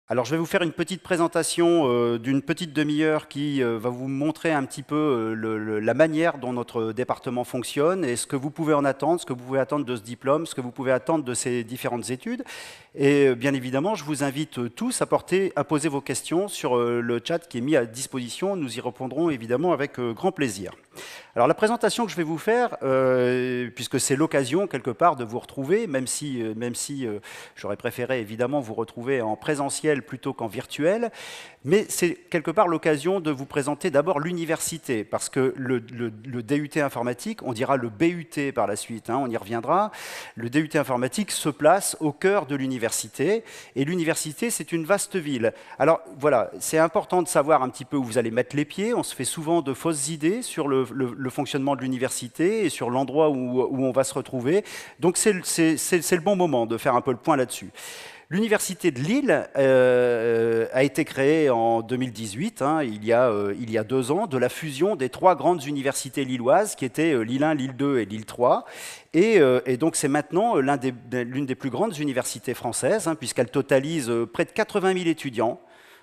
Alors, je vais vous faire une petite présentation d'une petite demi-heure qui va vous montrer un petit peu la manière dont notre département fonctionne et ce que vous pouvez en attendre, ce que vous pouvez attendre de ce diplôme, ce que vous pouvez attendre de ces différentes études. Et bien évidemment, je vous invite tous à poser vos questions sur le chat qui est mis à disposition. Nous y répondrons évidemment avec grand plaisir. Alors la présentation que je vais vous faire, puisque c'est l'occasion quelque part de vous retrouver, même si j'aurais préféré évidemment vous retrouver en présentiel plutôt qu'en virtuel, mais c'est quelque part l'occasion de vous présenter d'abord l'université, parce que le DUT informatique, on dira le BUT par la suite, on y reviendra, le DUT informatique se place au cœur de l'université, et l'université c'est une vaste ville. Alors voilà, c'est important de savoir un petit peu où vous allez mettre les pieds, on se fait souvent de fausses idées sur le fonctionnement de l'université et sur l'endroit où on va se retrouver. Donc c'est le bon moment de faire un peu le point là-dessus. L'université de Lille a été créée en 2018, il y a 2 ans, de la fusion des 3 grandes universités lilloises qui étaient Lille 1, Lille 2 et Lille 3. Et donc c'est maintenant l'une des plus grandes universités françaises, puisqu'elle totalise près de 80 000 étudiants.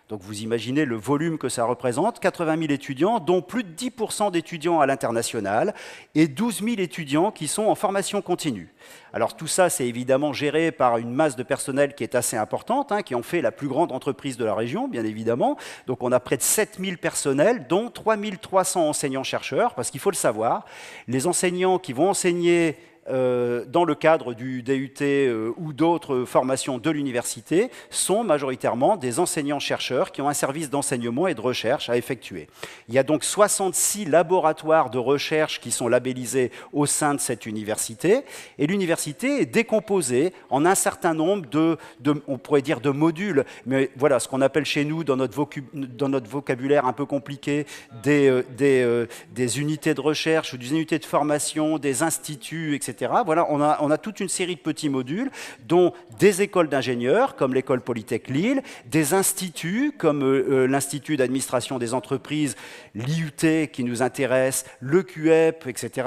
Donc vous imaginez le volume que ça représente, 80 000 étudiants, dont plus de 10% d'étudiants à l'international et 12 000 étudiants qui sont en formation continue. Alors tout ça, c'est évidemment géré par une masse de personnel qui est assez importante, qui en fait la plus grande entreprise de la région, bien évidemment. Donc on a près de 7 000 personnels, dont 3 300 enseignants-chercheurs, parce qu'il faut le savoir, les enseignants qui vont enseigner dans le cadre du DUT ou d'autres formations de l'université sont majoritairement des enseignants-chercheurs qui ont un service d'enseignement et de recherche à effectuer. Il y a donc 66 laboratoires de recherche qui sont labellisés au sein de cette université, et l'université est décomposée en un certain nombre on pourrait dire de modules, mais voilà, ce qu'on appelle chez nous, dans notre vocabulaire un peu compliqué, des unités de recherche ou des unités de formation, des instituts, etc. Voilà, on a toute une série de petits modules, dont des écoles d'ingénieurs, comme l'école Polytech Lille, des instituts, comme l'Institut d'administration des entreprises, l'IUT qui nous intéresse, le QEP, etc.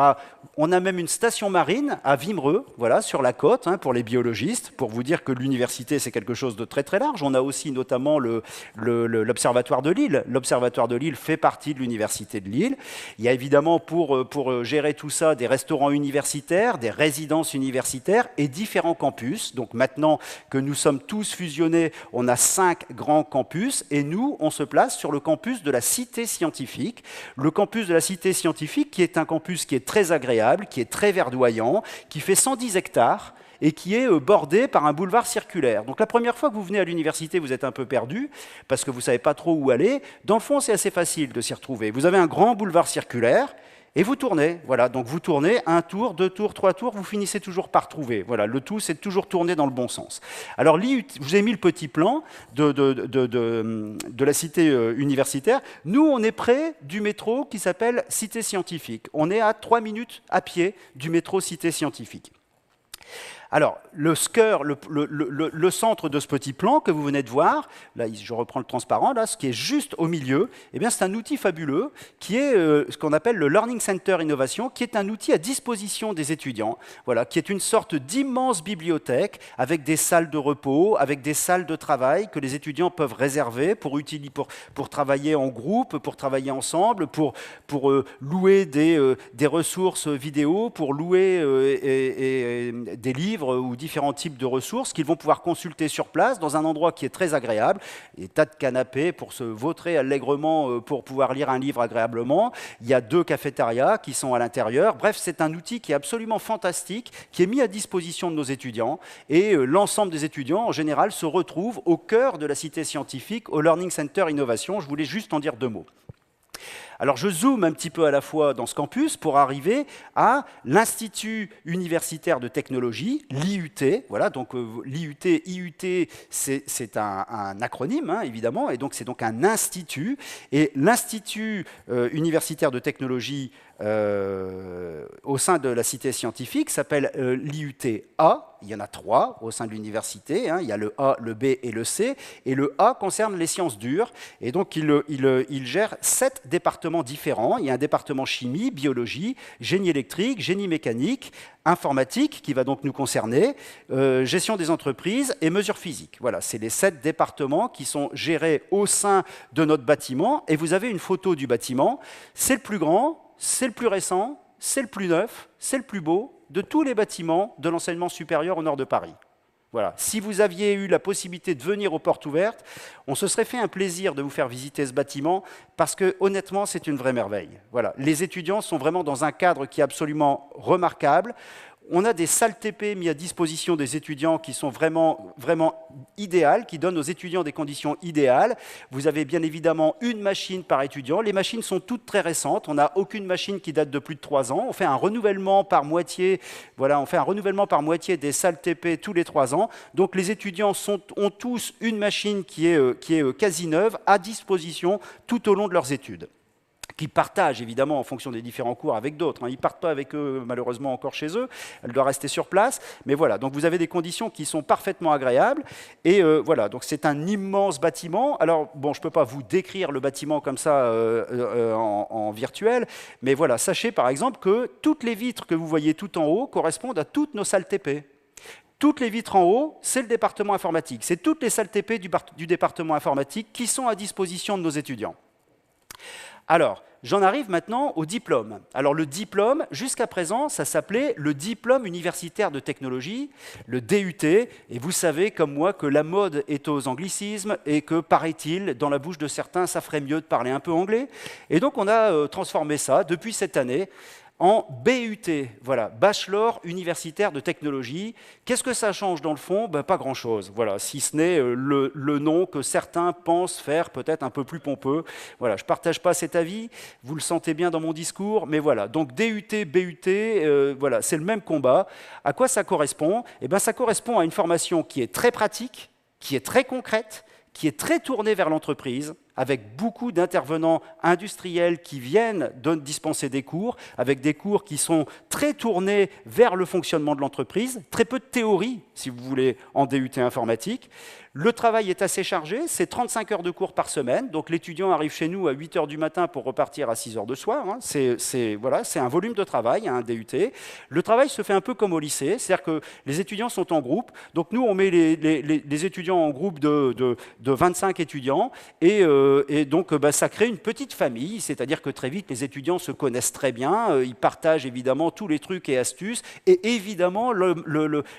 On a même une station marine à Wimereux, voilà, sur la côte, pour les biologistes, pour vous dire que l'université, c'est quelque chose de très très large. On a aussi notamment l'Observatoire de Lille. L'Observatoire de Lille fait partie de l'Université de Lille. Il y a évidemment, pour gérer tout ça, des restaurants universitaires, des résidences universitaires et différents campus. Donc maintenant que nous sommes tous fusionnés, on a 5 grands campus et nous, on se place sur le campus de la Cité Scientifique. Le campus de la Cité Scientifique qui est un campus qui est très agréable, qui est très verdoyant, qui fait 110 hectares et qui est bordé par un boulevard circulaire. Donc la première fois que vous venez à l'université, vous êtes un peu perdu, parce que vous ne savez pas trop où aller. Dans le fond, c'est assez facile de s'y retrouver. Vous avez un grand boulevard circulaire, et vous tournez, voilà, donc vous tournez 1 tour, 2 tours, 3 tours, vous finissez toujours par trouver. Voilà, le tout, c'est de toujours tourner dans le bon sens. Alors, je vous ai mis le petit plan de la cité universitaire. Nous, on est près du métro qui s'appelle Cité Scientifique. On est à 3 minutes à pied du métro Cité Scientifique. Alors, le centre de ce petit plan que vous venez de voir, là je reprends le transparent, là, ce qui est juste au milieu, eh bien, c'est un outil fabuleux qui est ce qu'on appelle le Learning Center Innovation, qui est un outil à disposition des étudiants, voilà, qui est une sorte d'immense bibliothèque avec des salles de repos, avec des salles de travail que les étudiants peuvent réserver pour travailler en groupe, pour travailler ensemble, pour louer des ressources vidéo, pour louer des livres ou différents types de ressources qu'ils vont pouvoir consulter sur place dans un endroit qui est très agréable. Des tas de canapés pour se vautrer allègrement pour pouvoir lire un livre agréablement. Il y a 2 cafétérias qui sont à l'intérieur. Bref, c'est un outil qui est absolument fantastique, qui est mis à disposition de nos étudiants. Et l'ensemble des étudiants, en général, se retrouvent au cœur de la cité scientifique, au Learning Center Innovation. Je voulais juste en dire 2 mots. Alors je zoome un petit peu à la fois dans ce campus pour arriver à l'Institut universitaire de technologie, l'IUT. Voilà, donc l'IUT, IUT, c'est un acronyme, évidemment, et donc c'est donc un institut. Et l'Institut universitaire de technologie au sein de la cité scientifique s'appelle l'IUT-A. Il y en a 3 au sein de l'université. Il y a le A, le B et le C. Et le A concerne les sciences dures. Et donc, il gère 7 départements départements différents. Il y a un département chimie, biologie, génie électrique, génie mécanique, informatique, qui va donc nous concerner, gestion des entreprises et mesures physiques. Voilà, c'est les 7 départements qui sont gérés au sein de notre bâtiment. Et vous avez une photo du bâtiment. C'est le plus grand, c'est le plus récent, c'est le plus neuf, c'est le plus beau de tous les bâtiments de l'enseignement supérieur au nord de Paris. Voilà. Si vous aviez eu la possibilité de venir aux portes ouvertes, on se serait fait un plaisir de vous faire visiter ce bâtiment parce que, honnêtement, c'est une vraie merveille. Voilà. Les étudiants sont vraiment dans un cadre qui est absolument remarquable. On a des salles TP mises à disposition des étudiants qui sont vraiment idéales, qui donnent aux étudiants des conditions idéales. Vous avez bien évidemment une machine par étudiant. Les machines sont toutes très récentes. On n'a aucune machine qui date de plus de 3 ans. On fait un renouvellement par moitié. Voilà, on fait un renouvellement par moitié des salles TP tous les 3 ans. Donc les étudiants ont tous une machine qui est quasi neuve à disposition tout au long de leurs études, qui partagent évidemment en fonction des différents cours avec d'autres. Ils ne partent pas avec eux, malheureusement, encore chez eux. Elle doit rester sur place. Mais voilà, donc vous avez des conditions qui sont parfaitement agréables. Et voilà, donc c'est un immense bâtiment. Alors, bon, je ne peux pas vous décrire le bâtiment comme ça en virtuel, mais voilà, sachez par exemple que toutes les vitres que vous voyez tout en haut correspondent à toutes nos salles TP. Toutes les vitres en haut, c'est le département informatique. C'est toutes les salles TP du département informatique qui sont à disposition de nos étudiants. Alors, j'en arrive maintenant au diplôme. Alors le diplôme, jusqu'à présent, ça s'appelait le diplôme universitaire de technologie, le DUT, et vous savez comme moi que la mode est aux anglicismes et que, paraît-il, dans la bouche de certains, ça ferait mieux de parler un peu anglais. Et donc on a transformé ça, depuis cette année, en BUT, voilà, Bachelor universitaire de technologie. Qu'est-ce que ça change dans le fond? Pas grand-chose, voilà, si ce n'est le nom que certains pensent faire peut-être un peu plus pompeux. Voilà, je ne partage pas cet avis, vous le sentez bien dans mon discours, mais voilà, donc DUT, BUT, voilà, c'est le même combat. À quoi ça correspond? Eh bien, ça correspond à une formation qui est très pratique, qui est très concrète, qui est très tournée vers l'entreprise, avec beaucoup d'intervenants industriels qui viennent dispenser des cours, avec des cours qui sont très tournés vers le fonctionnement de l'entreprise, très peu de théorie, si vous voulez, en DUT informatique. Le travail est assez chargé, c'est 35 heures de cours par semaine, donc l'étudiant arrive chez nous à 8 heures du matin pour repartir à 6 heures de soir. Voilà, c'est un volume de travail, un DUT. Le travail se fait un peu comme au lycée, c'est-à-dire que les étudiants sont en groupe, donc nous on met les étudiants en groupe de 25 étudiants, et donc ça crée une petite famille, c'est-à-dire que très vite les étudiants se connaissent très bien, ils partagent évidemment tous les trucs et astuces, et évidemment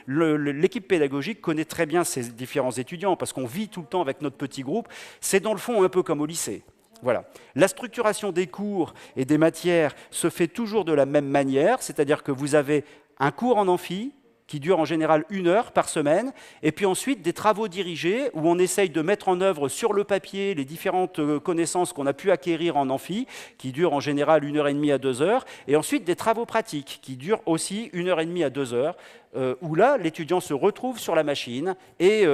l'équipe pédagogique connaît très bien ces différents étudiants, parce qu'on vit tout le temps avec notre petit groupe. C'est dans le fond un peu comme au lycée. Voilà. La structuration des cours et des matières se fait toujours de la même manière, c'est-à-dire que vous avez un cours en amphi, qui dure en général 1 heure par semaine, et puis ensuite des travaux dirigés où on essaye de mettre en œuvre sur le papier les différentes connaissances qu'on a pu acquérir en amphi, qui durent en général 1h30 à 2 heures, et ensuite des travaux pratiques qui durent aussi 1h30 à 2 heures, où là, l'étudiant se retrouve sur la machine et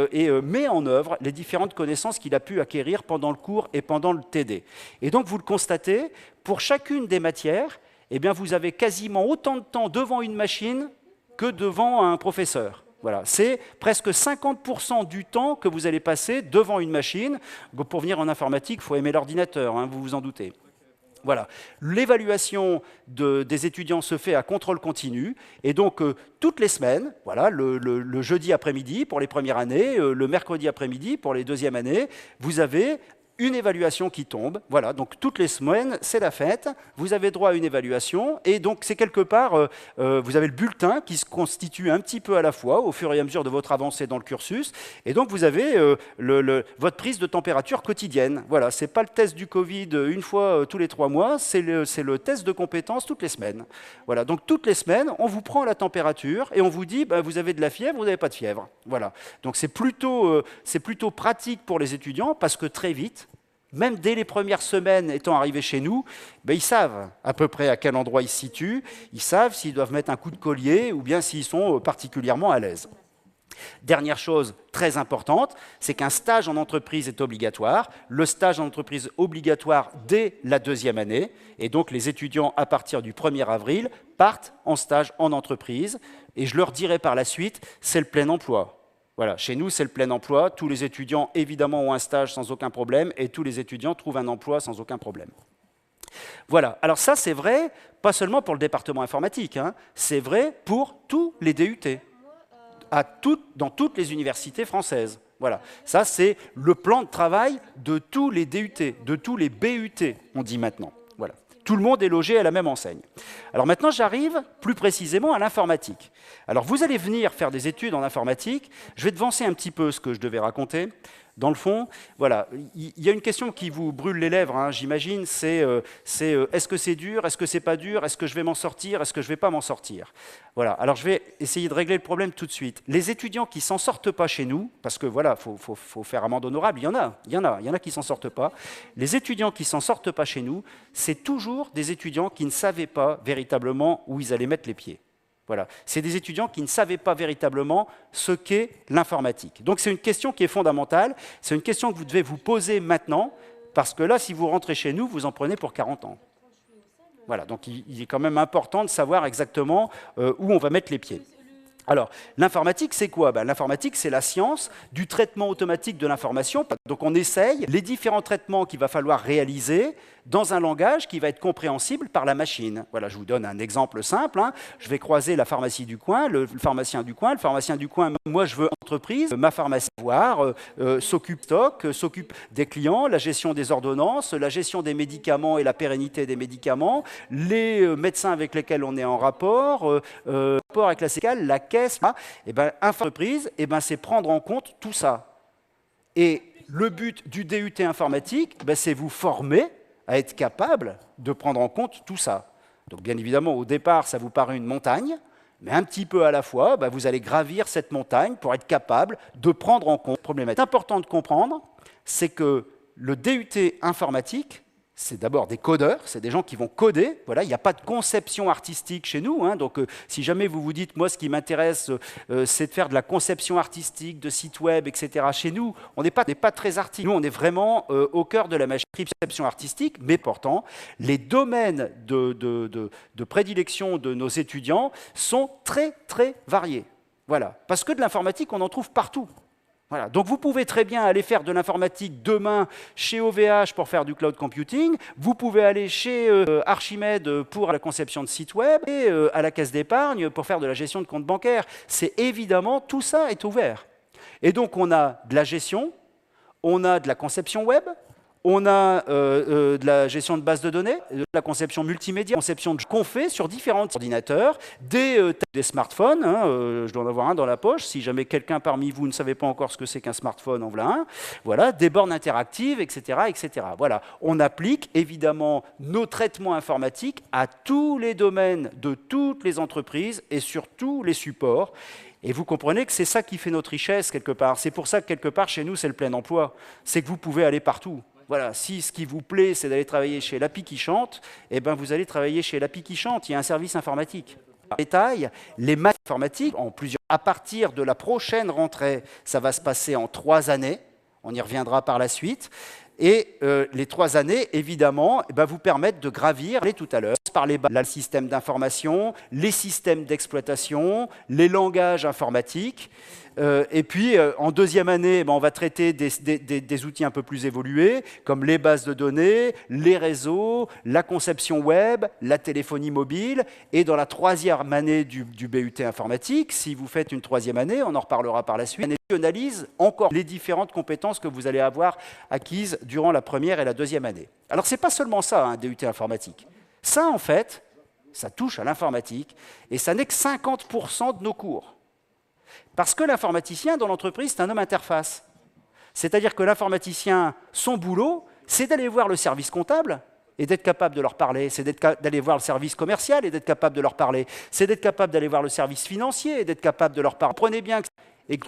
met en œuvre les différentes connaissances qu'il a pu acquérir pendant le cours et pendant le TD. Et donc, vous le constatez, pour chacune des matières, eh bien, vous avez quasiment autant de temps devant une machine que devant un professeur. Voilà. C'est presque 50% du temps que vous allez passer devant une machine. Pour venir en informatique, il faut aimer l'ordinateur, vous vous en doutez. Voilà. L'évaluation des étudiants se fait à contrôle continu, et donc toutes les semaines, voilà, le jeudi après-midi pour les premières années, le mercredi après-midi pour les deuxièmes années, vous avez une évaluation qui tombe. Voilà, donc toutes les semaines, c'est la fête, vous avez droit à une évaluation, et donc c'est quelque part, vous avez le bulletin qui se constitue un petit peu à la fois au fur et à mesure de votre avancée dans le cursus, et donc vous avez votre prise de température quotidienne. Voilà, c'est pas le test du Covid une fois tous les 3 mois, c'est le test de compétences toutes les semaines. Voilà, donc toutes les semaines, on vous prend la température et on vous dit, vous avez de la fièvre, vous n'avez pas de fièvre. Voilà, donc c'est plutôt pratique pour les étudiants parce que très vite, même dès les premières semaines étant arrivés chez nous, ils savent à peu près à quel endroit ils se situent, ils savent s'ils doivent mettre un coup de collier ou bien s'ils sont particulièrement à l'aise. Dernière chose très importante, c'est qu'un stage en entreprise est obligatoire. Le stage en entreprise obligatoire dès la 2e année, et donc les étudiants à partir du 1er avril partent en stage en entreprise, et je leur dirai par la suite, c'est le plein emploi. Voilà, chez nous, c'est le plein emploi. Tous les étudiants, évidemment, ont un stage sans aucun problème et tous les étudiants trouvent un emploi sans aucun problème. Voilà, alors ça c'est vrai, pas seulement pour le département informatique, hein, c'est vrai pour tous les DUT, dans toutes les universités françaises. Voilà, ça c'est le plan de travail de tous les DUT, de tous les BUT, on dit maintenant. Voilà. Tout le monde est logé à la même enseigne. Alors maintenant, j'arrive plus précisément à l'informatique. Alors vous allez venir faire des études en informatique. Je vais devancer un petit peu ce que je devais raconter. Dans le fond, voilà, il y a une question qui vous brûle les lèvres, hein, j'imagine, c'est est-ce que c'est dur, est-ce que c'est pas dur, est-ce que je vais m'en sortir, est-ce que je vais pas m'en sortir? Voilà, alors je vais essayer de régler le problème tout de suite. Les étudiants qui s'en sortent pas chez nous, parce que voilà, faut faire amende honorable, il y en a qui s'en sortent pas. Les étudiants qui s'en sortent pas chez nous, c'est toujours des étudiants qui ne savaient pas véritablement où ils allaient mettre les pieds. Voilà. C'est des étudiants qui ne savaient pas véritablement ce qu'est l'informatique. Donc c'est une question qui est fondamentale, c'est une question que vous devez vous poser maintenant, parce que là, si vous rentrez chez nous, vous en prenez pour 40 ans. Voilà, donc il est quand même important de savoir exactement où on va mettre les pieds. Alors, l'informatique, c'est quoi? L'informatique, c'est la science du traitement automatique de l'information. Donc on essaye les différents traitements qu'il va falloir réaliser dans un langage qui va être compréhensible par la machine. Voilà, je vous donne un exemple simple, hein. Je vais croiser la pharmacie du coin, le pharmacien du coin. Le pharmacien du coin, moi je veux entreprise, ma pharmacie s'occupe stock, s'occupe des clients, la gestion des ordonnances, la gestion des médicaments et la pérennité des médicaments, les médecins avec lesquels on est en rapport, rapport avec la sécale, la caisse. Et entreprise, c'est prendre en compte tout ça. Et le but du DUT informatique, c'est vous former à être capable de prendre en compte tout ça. Donc bien évidemment, au départ, ça vous paraît une montagne, mais un petit peu à la fois, vous allez gravir cette montagne pour être capable de prendre en compte les problématiques. Ce qui est important de comprendre, c'est que le DUT informatique, c'est d'abord des codeurs, c'est des gens qui vont coder. Voilà, il n'y a pas de conception artistique chez nous. Hein, donc, si jamais vous vous dites, moi, ce qui m'intéresse, c'est de faire de la conception artistique, de sites web, etc. Chez nous, on n'est pas très artistique. Nous, on est vraiment au cœur de la conception artistique, mais pourtant, les domaines de prédilection de nos étudiants sont très, très variés. Voilà, parce que de l'informatique, on en trouve partout. Voilà. Donc vous pouvez très bien aller faire de l'informatique demain chez OVH pour faire du cloud computing, vous pouvez aller chez Archimède pour la conception de sites web et à la caisse d'épargne pour faire de la gestion de comptes bancaires. C'est évidemment, tout ça est ouvert. Et donc on a de la gestion, on a de la conception web, on a de la gestion de bases de données, de la conception multimédia, conception qu'on fait sur différents ordinateurs, des smartphones, hein, je dois en avoir un dans la poche, si jamais quelqu'un parmi vous ne savait pas encore ce que c'est qu'un smartphone, en voilà un, voilà, des bornes interactives, etc., etc. Voilà. On applique évidemment nos traitements informatiques à tous les domaines de toutes les entreprises et sur tous les supports. Et vous comprenez que c'est ça qui fait notre richesse, quelque part. C'est pour ça que, quelque part, chez nous, c'est le plein emploi. C'est que vous pouvez aller partout. Voilà, si ce qui vous plaît, c'est d'aller travailler chez l'API qui chante, vous allez travailler chez l'API qui chante. Il y a un service informatique. Détail, les maths informatiques, à partir de la prochaine rentrée, ça va se passer en 3 années. On y reviendra par la suite. Et les 3 années, évidemment, vous permettent de gravir, tout à l'heure, par les bases, le système d'information, les systèmes d'exploitation, les langages informatiques. Et puis, en deuxième année, on va traiter des outils un peu plus évolués, comme les bases de données, les réseaux, la conception web, la téléphonie mobile. Et dans la 3e année du BUT informatique, si vous faites une 3e année, on en reparlera par la suite, on analyse encore les différentes compétences que vous allez avoir acquises durant la 1re et la 2e année. Alors, ce n'est pas seulement ça, un DUT informatique. Ça, en fait, ça touche à l'informatique, et ça n'est que 50% de nos cours. Parce que l'informaticien dans l'entreprise, c'est un homme interface. C'est-à-dire que l'informaticien, son boulot, c'est d'aller voir le service comptable et d'être capable de leur parler. C'est d'aller voir le service commercial et d'être capable de leur parler. C'est d'être capable d'aller voir le service financier et d'être capable de leur parler. Prenez bien que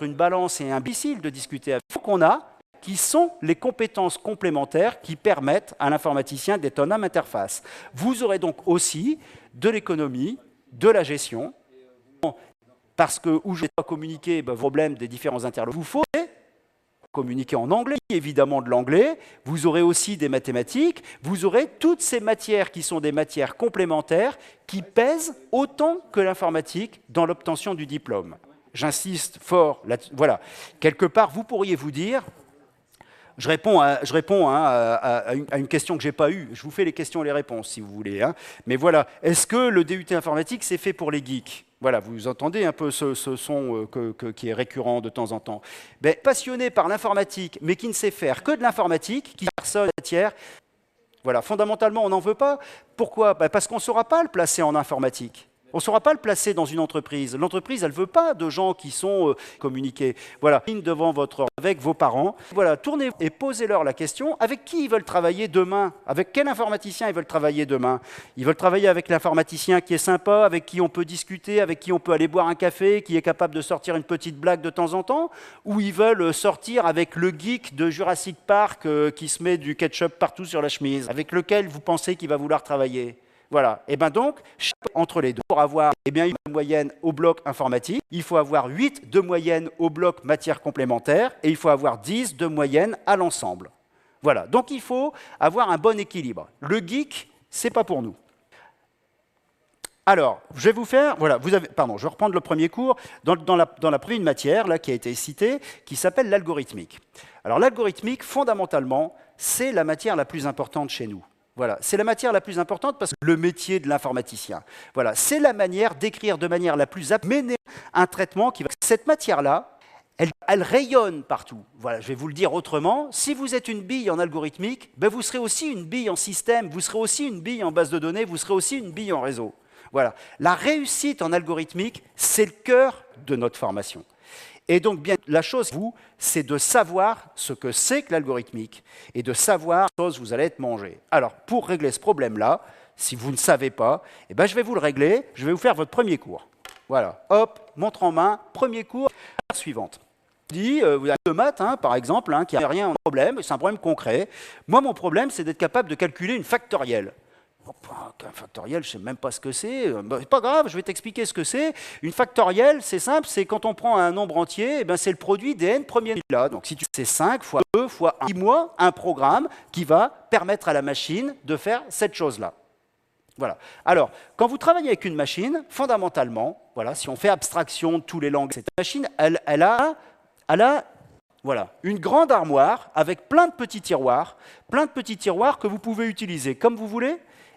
une balance est imbécile de discuter avec vous qu'on a, qui sont les compétences complémentaires qui permettent à l'informaticien d'être un homme interface. Vous aurez donc aussi de l'économie, de la gestion, parce que où je ne vais pas communiquer vos problèmes des différents interlocuteurs, vous faut communiquer en anglais, évidemment de l'anglais, vous aurez aussi des mathématiques, vous aurez toutes ces matières qui sont des matières complémentaires qui pèsent autant que l'informatique dans l'obtention du diplôme. J'insiste fort là-dessus. Voilà. Quelque part, vous pourriez vous dire, à une question que je n'ai pas eue. Je vous fais les questions et les réponses, si vous voulez. Hein. Mais voilà, est-ce que le DUT informatique, c'est fait pour les geeks? Voilà, vous entendez un peu ce son qui est récurrent de temps en temps. Ben, passionné par l'informatique, mais qui ne sait faire que de l'informatique, qui personne tiers, voilà, fondamentalement, on n'en veut pas. Pourquoi? Ben, parce qu'on ne saura pas le placer en informatique. On ne saura pas le placer dans une entreprise. L'entreprise, elle ne veut pas de gens qui sont communiqués. Voilà, devant avec vos parents. Voilà, tournez et posez-leur la question, avec qui ils veulent travailler demain? Avec quel informaticien ils veulent travailler demain? Ils veulent travailler avec l'informaticien qui est sympa, avec qui on peut discuter, avec qui on peut aller boire un café, qui est capable de sortir une petite blague de temps en temps? Ou ils veulent sortir avec le geek de Jurassic Park qui se met du ketchup partout sur la chemise? Avec lequel vous pensez qu'il va vouloir travailler? Voilà. Et bien donc, entre les deux, pour avoir une moyenne au bloc informatique, il faut avoir 8 de moyenne au bloc matière complémentaire et il faut avoir 10 de moyenne à l'ensemble. Voilà. Donc il faut avoir un bon équilibre. Le geek, ce n'est pas pour nous. Alors, je vais vous faire, voilà, je vais reprendre le premier cours dans la première matière là, qui a été citée, qui s'appelle l'algorithmique. Alors l'algorithmique, fondamentalement, c'est la matière la plus importante chez nous. Voilà, c'est la matière la plus importante parce que le métier de l'informaticien. Voilà, c'est la manière d'écrire de manière la plus mener un traitement qui va. Cette matière-là, elle rayonne partout. Voilà, je vais vous le dire autrement. Si vous êtes une bille en algorithmique, ben vous serez aussi une bille en système, vous serez aussi une bille en base de données, vous serez aussi une bille en réseau. Voilà, la réussite en algorithmique, c'est le cœur de notre formation. Et donc, bien, la chose, vous, c'est de savoir ce que c'est que l'algorithmique et de savoir quelle chose vous allez être mangé. Alors, pour régler ce problème-là, si vous ne savez pas, eh ben, je vais vous le régler, je vais vous faire votre premier cours. Voilà, hop, montre en main, premier cours, suivante. Vous avez de maths, hein, par exemple, hein, qui n'a rien de problème, c'est un problème concret. Moi, mon problème, c'est d'être capable de calculer une factorielle. Un factoriel, je ne sais même pas ce que c'est. C'est pas grave, je vais t'expliquer ce que c'est. Une factorielle, c'est simple, c'est quand on prend un nombre entier, eh ben c'est le produit des n premiers là. Donc si tu c'est 5 fois 2 fois 1, dis-moi un programme qui va permettre à la machine de faire cette chose-là. Voilà. Alors, quand vous travaillez avec une machine, fondamentalement, voilà, si on fait abstraction de tous les langages, cette machine, elle a voilà, une grande armoire avec plein de petits tiroirs que vous pouvez utiliser comme vous voulez,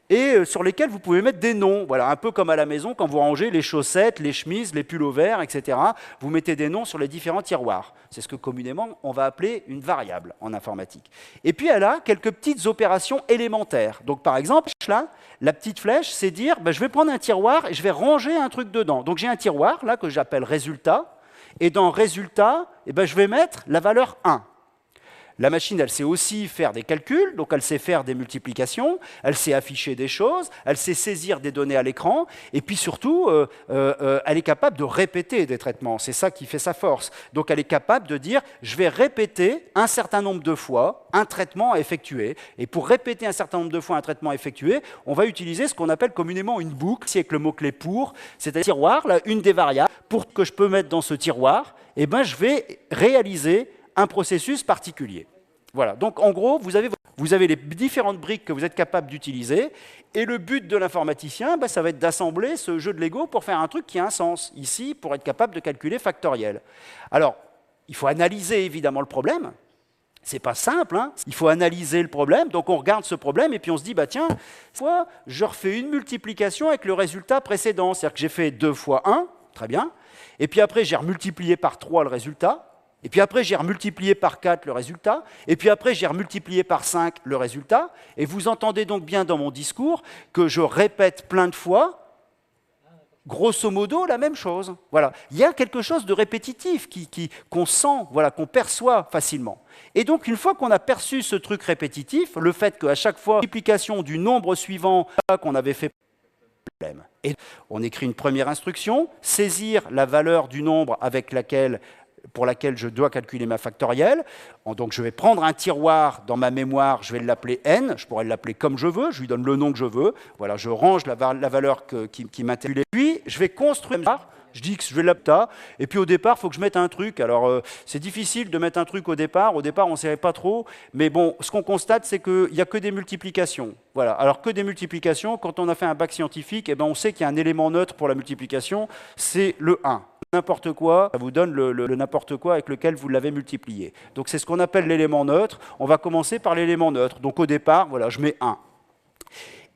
et sur lesquels vous pouvez mettre des noms. Voilà, un peu comme à la maison, quand vous rangez les chaussettes, les chemises, les pullovers, etc. Vous mettez des noms sur les différents tiroirs. C'est ce que communément on va appeler une variable en informatique. Et puis elle a quelques petites opérations élémentaires. Donc par exemple, là, la petite flèche, c'est dire, je vais prendre un tiroir et je vais ranger un truc dedans. Donc j'ai un tiroir là que j'appelle résultat, et dans résultat, je vais mettre la valeur 1. La machine, elle sait aussi faire des calculs, donc elle sait faire des multiplications, elle sait afficher des choses, elle sait saisir des données à l'écran, et puis surtout, elle est capable de répéter des traitements. C'est ça qui fait sa force. Donc elle est capable de dire, je vais répéter un certain nombre de fois un traitement à effectuer. Et pour répéter un certain nombre de fois un traitement à effectuer, on va utiliser ce qu'on appelle communément une boucle, ici avec le mot-clé pour, c'est-à-dire tiroir, là, une des variables, pour que je peux mettre dans ce tiroir, je vais réaliser un processus particulier. Voilà, donc en gros, vous avez les différentes briques que vous êtes capable d'utiliser, et le but de l'informaticien, ça va être d'assembler ce jeu de Lego pour faire un truc qui a un sens, ici, pour être capable de calculer factoriel. Alors, il faut analyser évidemment le problème, c'est pas simple, hein. Il faut analyser le problème, donc on regarde ce problème, et puis on se dit, tiens, fois, je refais une multiplication avec le résultat précédent, c'est-à-dire que j'ai fait 2 fois 1, très bien, et puis après j'ai remultiplié par 3 le résultat, et puis après, j'ai remultiplié par 4 le résultat, et puis après, j'ai remultiplié par 5 le résultat, et vous entendez donc bien dans mon discours que je répète plein de fois, grosso modo, la même chose. Voilà. Il y a quelque chose de répétitif qu'on sent, voilà, qu'on perçoit facilement. Et donc, une fois qu'on a perçu ce truc répétitif, le fait qu'à chaque fois, multiplication du nombre suivant qu'on avait fait, et on écrit une première instruction, saisir la valeur du nombre pour laquelle je dois calculer ma factorielle. Donc je vais prendre un tiroir dans ma mémoire, je vais l'appeler n, je pourrais l'appeler comme je veux, je lui donne le nom que je veux. Voilà, je range la valeur qui m'intéresse. Puis je vais construire, je dis que je vais l'appeler, et puis au départ, il faut que je mette un truc. Alors c'est difficile de mettre un truc au départ on ne savait pas trop, mais bon, ce qu'on constate, c'est qu'il n'y a que des multiplications. Voilà. Alors que des multiplications, quand on a fait un bac scientifique, on sait qu'il y a un élément neutre pour la multiplication, c'est le 1. n'importe quoi, ça vous donne le n'importe quoi avec lequel vous l'avez multiplié. Donc c'est ce qu'on appelle l'élément neutre. On va commencer par l'élément neutre. Donc au départ, voilà, je mets 1.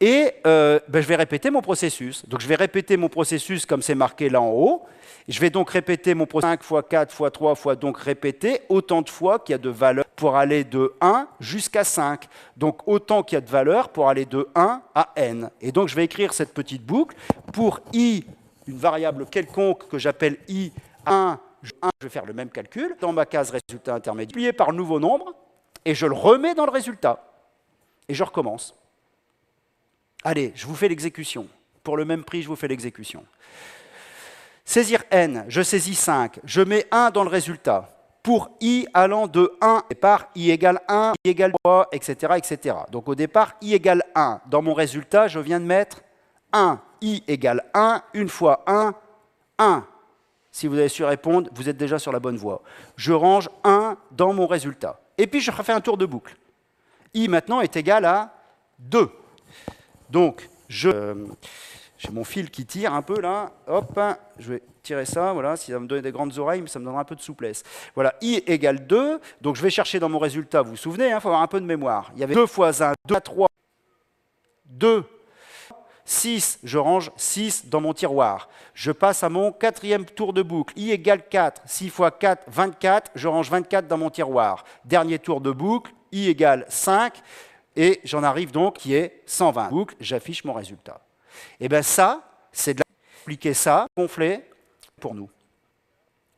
Et je vais répéter mon processus. Donc je vais répéter mon processus comme c'est marqué là en haut. Je vais donc répéter mon processus 5 fois 4 fois 3 fois, donc répéter autant de fois qu'il y a de valeur pour aller de 1 jusqu'à 5. Donc autant qu'il y a de valeur pour aller de 1 à n. Et donc je vais écrire cette petite boucle pour i, une variable quelconque que j'appelle i 1, je vais faire le même calcul dans ma case résultat intermédiaire, multiplié par le nouveau nombre, et je le remets dans le résultat. Et je recommence. Allez, je vous fais l'exécution. Pour le même prix, je vous fais l'exécution. Saisir n, je saisis 5, je mets 1 dans le résultat. Pour i allant de 1, au départ, i égale 1, i égale 3, etc., etc. Donc au départ, i égale 1. Dans mon résultat, je viens de mettre 1. I égale 1, une fois 1, 1. Si vous avez su répondre, vous êtes déjà sur la bonne voie. Je range 1 dans mon résultat. Et puis, je refais un tour de boucle. I maintenant est égal à 2. Donc, j'ai mon fil qui tire un peu là. Hop, je vais tirer ça. Voilà, si ça me donne des grandes oreilles, mais ça me donnera un peu de souplesse. Voilà, I égale 2. Donc, je vais chercher dans mon résultat. Vous vous souvenez, il faut avoir un peu de mémoire. Il y avait 2 fois 1, 2 à 3, 2, 6. Je range 6 dans mon tiroir. Je passe à mon quatrième tour de boucle. I égale 4. 6 fois 4, 24. Je range 24 dans mon tiroir. Dernier tour de boucle. I égale 5. Et j'en arrive donc qui est 120. Boucle, j'affiche mon résultat. Et bien ça, c'est de appliquer ça, gonfler pour nous.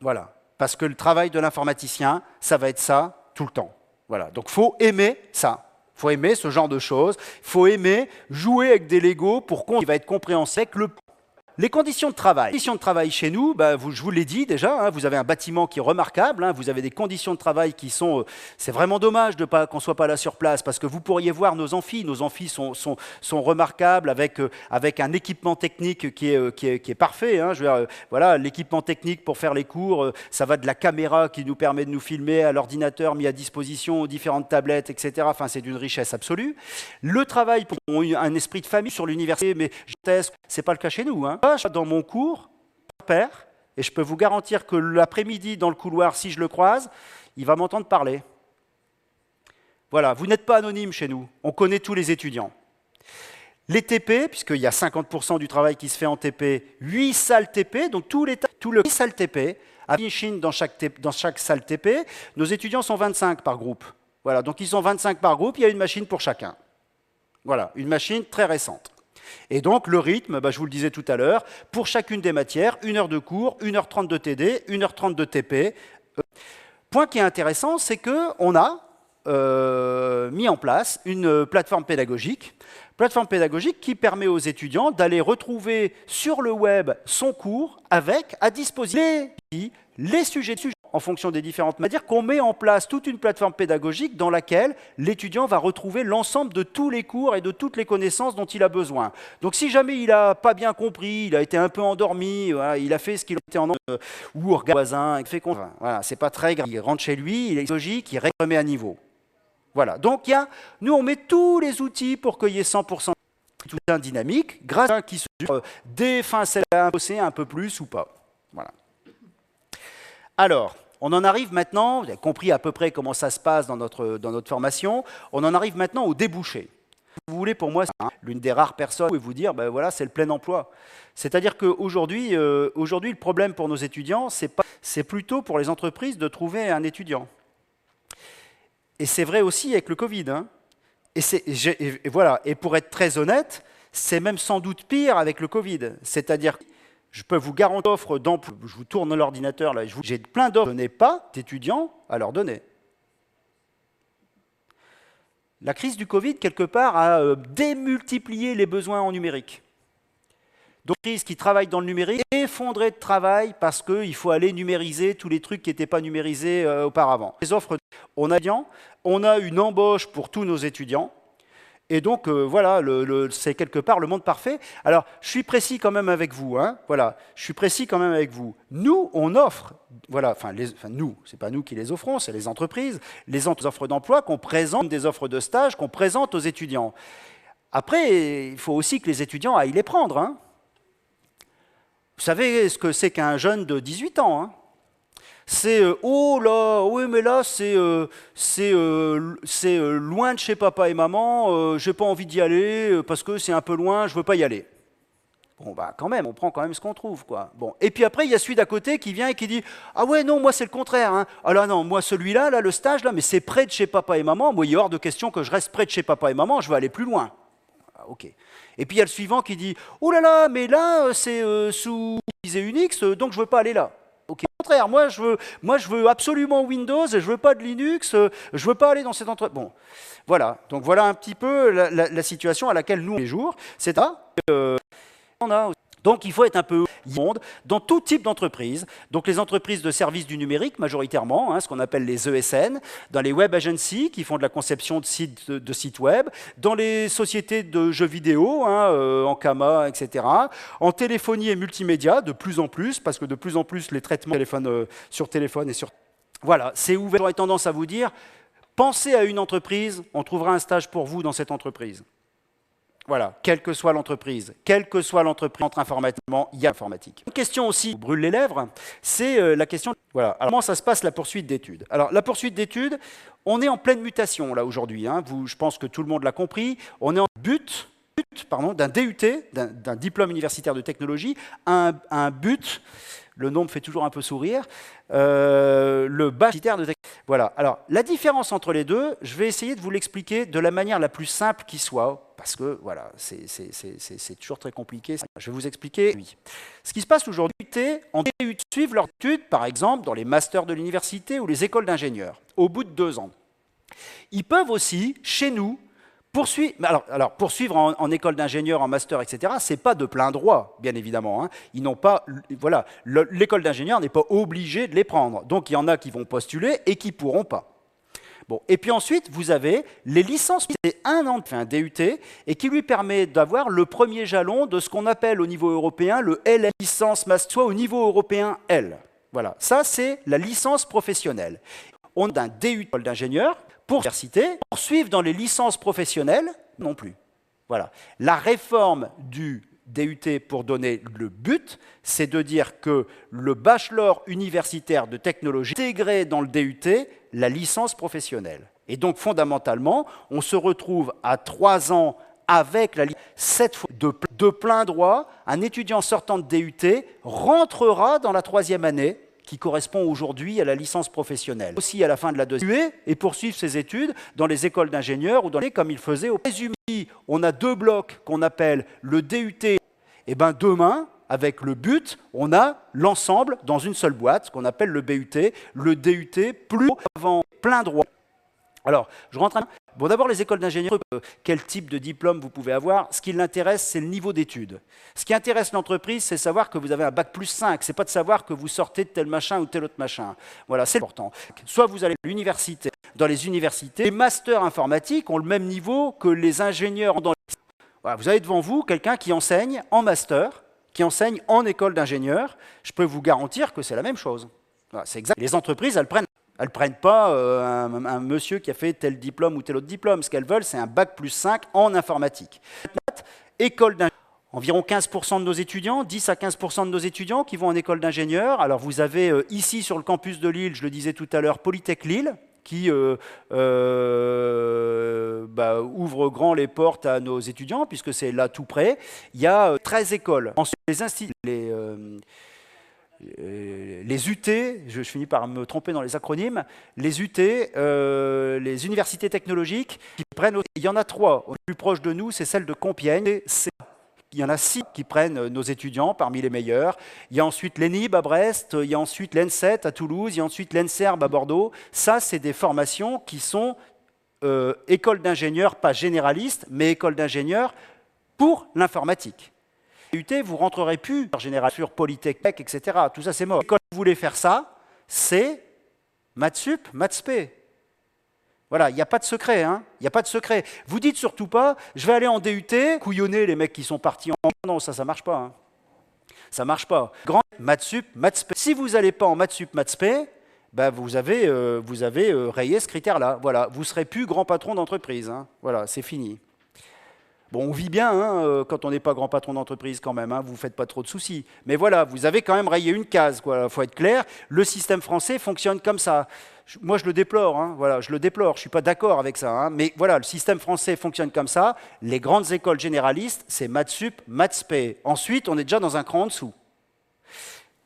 Voilà. Parce que le travail de l'informaticien, ça va être ça tout le temps. Voilà. Donc il faut aimer ça. Il faut aimer ce genre de choses. Il faut aimer jouer avec des Legos pour qu'on va être compréhensible avec le. Les conditions de travail. Les conditions de travail chez nous, je vous l'ai dit déjà, vous avez un bâtiment qui est remarquable, vous avez des conditions de travail qui sont... c'est vraiment dommage qu'on ne soit pas là sur place, parce que vous pourriez voir nos amphis. Nos amphis sont remarquables avec un équipement technique qui est parfait. Voilà, l'équipement technique pour faire les cours, ça va de la caméra qui nous permet de nous filmer à l'ordinateur mis à disposition, aux différentes tablettes, etc. Enfin, c'est d'une richesse absolue. Le travail, ont eu un esprit de famille sur l'université, mais je teste, ce n'est pas le cas chez nous. Dans mon cours, père, et je peux vous garantir que l'après-midi, dans le couloir, si je le croise, il va m'entendre parler. Voilà, vous n'êtes pas anonyme chez nous, on connaît tous les étudiants. Les TP, puisqu'il y a 50% du travail qui se fait en TP, 8 salles TP, donc tout le 8 salles TP, à finishing dans chaque salle TP, nos étudiants sont 25 par groupe. Voilà, donc ils sont 25 par groupe, il y a une machine pour chacun. Voilà, une machine très récente. Et donc, le rythme, je vous le disais tout à l'heure, pour chacune des matières, 1 heure de cours, 1h30 de TD, 1h30 de TP. Point qui est intéressant, c'est qu'on a mis en place une plateforme pédagogique qui permet aux étudiants d'aller retrouver sur le web son cours avec, à disposition, les sujets en fonction des différentes matières. C'est-à-dire qu'on met en place toute une plateforme pédagogique dans laquelle l'étudiant va retrouver l'ensemble de tous les cours et de toutes les connaissances dont il a besoin. Donc si jamais il n'a pas bien compris, il a été un peu endormi, voilà, il a fait ce qu'il était en ou regarde voisin, il fait voilà, c'est pas très grave. Il rentre chez lui, il est logique, il remet à niveau. Voilà. Donc nous on met tous les outils pour qu'il y ait 100% tout un dynamique, grâce à un qui se des fins imposées un peu plus ou pas. Voilà. Alors, on en arrive maintenant, vous avez compris à peu près comment ça se passe dans notre formation, on en arrive maintenant au débouché. Vous voulez, pour moi, c'est l'une des rares personnes où vous dire, voilà, c'est le plein emploi. C'est-à-dire qu'aujourd'hui, le problème pour nos étudiants, c'est plutôt pour les entreprises de trouver un étudiant. Et c'est vrai aussi avec le Covid. Et voilà. Et pour être très honnête, c'est même sans doute pire avec le Covid. C'est-à-dire je peux vous garantir l'offre d'emploi. Je vous tourne l'ordinateur là. J'ai plein d'offres. Je n'ai pas d'étudiants à leur donner. La crise du Covid, quelque part, a démultiplié les besoins en numérique. Donc, les entreprises qui travaillent dans le numérique effondrées de travail parce qu'il faut aller numériser tous les trucs qui n'étaient pas numérisés auparavant. Les offres, on a une embauche pour tous nos étudiants. Et donc, voilà, c'est quelque part le monde parfait. Alors, je suis précis quand même avec vous. Voilà, je suis précis quand même avec vous. Nous, on offre, voilà, nous, c'est pas nous qui les offrons, c'est les entreprises, les offres d'emploi qu'on présente, des offres de stage qu'on présente aux étudiants. Après, il faut aussi que les étudiants aillent les prendre. Vous savez ce que c'est qu'un jeune de 18 ans, hein? C'est oh là, oui, mais là, c'est loin de chez papa et maman, j'ai pas envie d'y aller parce que c'est un peu loin, je veux pas y aller. Bon, bah quand même, on prend quand même ce qu'on trouve, quoi. Bon. Et puis après, il y a celui d'à côté qui vient et qui dit ah ouais, non, moi c'est le contraire, hein. Ah là, non, moi celui-là, là, le stage, là, mais c'est près de chez papa et maman. Moi, il est hors de question que je reste près de chez papa et maman, je veux aller plus loin. Ah, ok. Et puis il y a le suivant qui dit oh là là, mais là, c'est sous Unix, donc je veux pas aller là. Ok. Au contraire, moi je veux absolument Windows, et je veux pas de Linux, je veux pas aller dans cette entreprise. Bon, voilà. Donc voilà un petit peu la situation à laquelle nous, les jours, c'est ça. Donc il faut être un peu monde dans tout type d'entreprise. Donc les entreprises de services du numérique majoritairement, hein, ce qu'on appelle les ESN, dans les web agencies qui font de la conception de sites web, dans les sociétés de jeux vidéo, hein, en Kama, etc. En téléphonie et multimédia, de plus en plus, parce que de plus en plus les traitements sur téléphone et sur... Voilà, c'est ouvert. J'aurais tendance à vous dire, pensez à une entreprise, on trouvera un stage pour vous dans cette entreprise. Voilà, quelle que soit l'entreprise, entre informatiquement, il y a l'informatique. Une question aussi qui brûle les lèvres, c'est la question, voilà, alors comment ça se passe la poursuite d'études? Alors la poursuite d'études, on est en pleine mutation là aujourd'hui, hein, je pense que tout le monde l'a compris, on est en but d'un DUT, d'un diplôme universitaire de technologie, un but, le nom me fait toujours un peu sourire, le bachelor de technologie. Voilà, alors la différence entre les deux, je vais essayer de vous l'expliquer de la manière la plus simple qui soit, parce que voilà, c'est toujours très compliqué. Je vais vous expliquer. Oui. Ce qui se passe aujourd'hui, en DUT, suivent leurs études, par exemple, dans les masters de l'université ou les écoles d'ingénieurs, au bout de 2 ans. Ils peuvent aussi, chez nous, poursuivre, poursuivre en école d'ingénieur, en master, etc., ce n'est pas de plein droit, bien évidemment. Hein. Ils n'ont pas, voilà, l'école d'ingénieur n'est pas obligée de les prendre. Donc il y en a qui vont postuler et qui ne pourront pas. Bon. Et puis ensuite, vous avez les licences. C'est un an de fait un DUT et qui lui permet d'avoir le premier jalon de ce qu'on appelle au niveau européen le L licence master, soit au niveau européen L. Voilà, ça c'est la licence professionnelle. On a un DUT d'ingénieur pour l'université, poursuivre dans les licences professionnelles, non plus. Voilà. La réforme du DUT pour donner le but, c'est de dire que le bachelor universitaire de technologie intégrait dans le DUT la licence professionnelle. Et donc, fondamentalement, on se retrouve à 3 ans avec la licence, 7 fois de plein droit, un étudiant sortant de DUT rentrera dans la 3e année qui correspond aujourd'hui à la licence professionnelle. Aussi à la fin de la 2e et poursuivre ses études dans les écoles d'ingénieurs ou dans les comme il faisait au résumé. On a 2 blocs qu'on appelle le DUT. Et bien demain, avec le but, on a l'ensemble dans une seule boîte, ce qu'on appelle le BUT, le DUT plus avant plein droit. Alors, je rentre un... Bon, d'abord, les écoles d'ingénieurs, quel type de diplôme vous pouvez avoir? Ce qui l'intéresse, c'est le niveau d'études. Ce qui intéresse l'entreprise, c'est savoir que vous avez un bac plus 5. Ce n'est pas de savoir que vous sortez de tel machin ou tel autre machin. Voilà, c'est important. Soit vous allez à l'université. Dans les universités, les masters informatiques ont le même niveau que les ingénieurs. Voilà, vous avez devant vous quelqu'un qui enseigne en master, qui enseigne en école d'ingénieur. Je peux vous garantir que c'est la même chose. Voilà, c'est exact. Les entreprises, elles ne prennent pas un monsieur qui a fait tel diplôme ou tel autre diplôme. Ce qu'elles veulent, c'est un bac plus 5 en informatique. École d'ingénieur. Environ 15% de nos étudiants, 10 à 15% de nos étudiants qui vont en école d'ingénieur. Alors vous avez ici sur le campus de Lille, je le disais tout à l'heure, Polytech Lille, qui ouvre grand les portes à nos étudiants, puisque c'est là tout près. Il y a 13 écoles. Ensuite, les UT, je finis par me tromper dans les acronymes, les UT, les universités technologiques, il y en a 3. Le plus proche de nous, c'est celle de Compiègne. Il y en a 6 qui prennent nos étudiants parmi les meilleurs. Il y a ensuite l'ENIB à Brest, il y a ensuite l'ENSET à Toulouse, il y a ensuite l'ENSERB à Bordeaux. Ça, c'est des formations qui sont écoles d'ingénieurs, pas généralistes, mais écoles d'ingénieurs pour l'informatique. UT, vous ne rentrerez plus en général sur Polytech, etc. Tout ça, c'est mort. Quand vous voulez faire ça, c'est maths sup, maths spé. Voilà, il n'y a pas de secret, hein. Il n'y a pas de secret. Vous dites surtout pas, je vais aller en DUT, couillonner les mecs qui sont partis en... Non, ça ne marche pas. Hein. Ça ne marche pas. Grand maths sup, maths spé. Si vous n'allez pas en maths sup, maths spé, ben vous avez rayé ce critère-là. Voilà, vous ne serez plus grand patron d'entreprise. Hein. Voilà, c'est fini. Bon, on vit bien hein, quand on n'est pas grand patron d'entreprise quand même, hein, vous ne faites pas trop de soucis. Mais voilà, vous avez quand même rayé une case, il faut être clair, le système français fonctionne comme ça. Moi, je le déplore, hein, voilà, je le déplore, je ne suis pas d'accord avec ça, hein, mais voilà, le système français fonctionne comme ça. Les grandes écoles généralistes, c'est maths sup, maths spé. Ensuite, on est déjà dans un cran en dessous.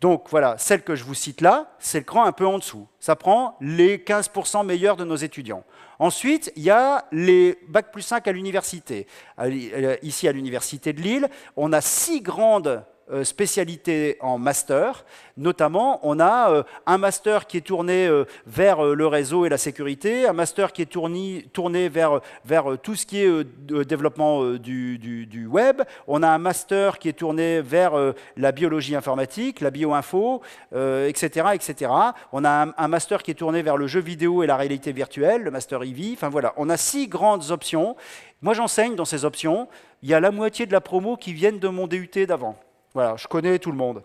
Donc voilà, celle que je vous cite là, c'est le cran un peu en dessous. Ça prend les 15% meilleurs de nos étudiants. Ensuite, il y a les Bac plus 5 à l'université. Ici, à l'université de Lille, on a 6 grandes spécialités en master. Notamment, on a un master qui est tourné vers le réseau et la sécurité, un master qui est tourné vers tout ce qui est développement du web. On a un master qui est tourné vers la biologie informatique, la bioinfo, etc., etc. On a un master qui est tourné vers le jeu vidéo et la réalité virtuelle, le master EV. Enfin voilà, on a 6 grandes options. Moi, j'enseigne dans ces options. Il y a la moitié de la promo qui viennent de mon DUT d'avant. Voilà, je connais tout le monde.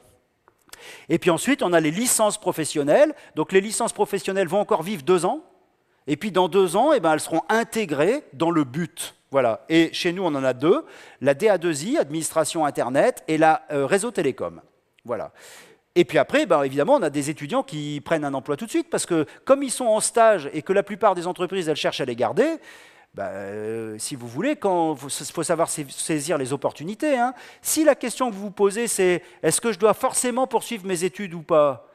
Et puis ensuite, on a les licences professionnelles. Donc les licences professionnelles vont encore vivre 2 ans. Et puis dans 2 ans, eh ben, elles seront intégrées dans le but. Voilà. Et chez nous, on en a 2. La DA2I, Administration Internet, et la Réseau Télécom. Voilà. Et puis après, ben, évidemment, on a des étudiants qui prennent un emploi tout de suite, parce que comme ils sont en stage et que la plupart des entreprises, elles cherchent à les garder, si vous voulez, il faut savoir saisir les opportunités. Hein. Si la question que vous vous posez, c'est « est-ce que je dois forcément poursuivre mes études ou pas ?»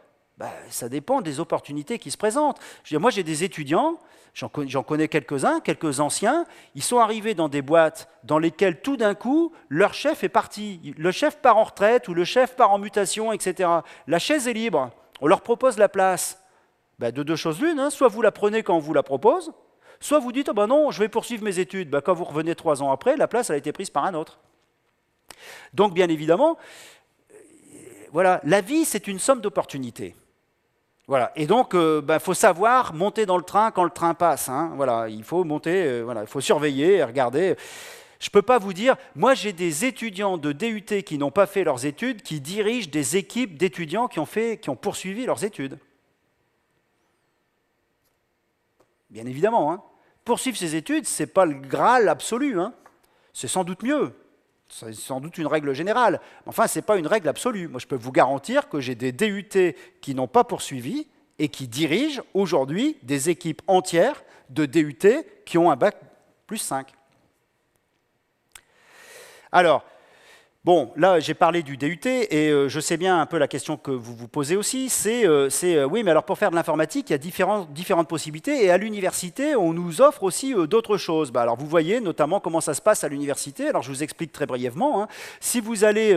Ça dépend des opportunités qui se présentent. Je veux dire, moi, j'ai des étudiants, j'en connais quelques-uns, quelques anciens, ils sont arrivés dans des boîtes dans lesquelles, tout d'un coup, leur chef est parti. Le chef part en retraite ou le chef part en mutation, etc. La chaise est libre, on leur propose la place. De 2 choses l'une, hein. Soit vous la prenez quand on vous la propose, soit vous dites, oh non, je vais poursuivre mes études. Quand vous revenez 3 ans après, la place elle a été prise par un autre. Donc, bien évidemment, voilà, la vie, c'est une somme d'opportunités. Voilà. Et donc, faut savoir monter dans le train quand le train passe. Hein. Voilà, il faut monter, il faut surveiller, regarder. Je ne peux pas vous dire, moi j'ai des étudiants de DUT qui n'ont pas fait leurs études, qui dirigent des équipes d'étudiants qui ont poursuivi leurs études. Bien évidemment, hein. Poursuivre ses études, ce n'est pas le Graal absolu. Hein. C'est sans doute mieux. C'est sans doute une règle générale. Enfin, ce n'est pas une règle absolue. Moi, je peux vous garantir que j'ai des DUT qui n'ont pas poursuivi et qui dirigent aujourd'hui des équipes entières de DUT qui ont un bac plus 5. Alors, bon, là, j'ai parlé du DUT et je sais bien un peu la question que vous vous posez aussi, c'est oui, mais alors pour faire de l'informatique, il y a différentes possibilités et à l'université, on nous offre aussi d'autres choses. Alors, vous voyez notamment comment ça se passe à l'université. Alors, je vous explique très brièvement. Hein. Si vous allez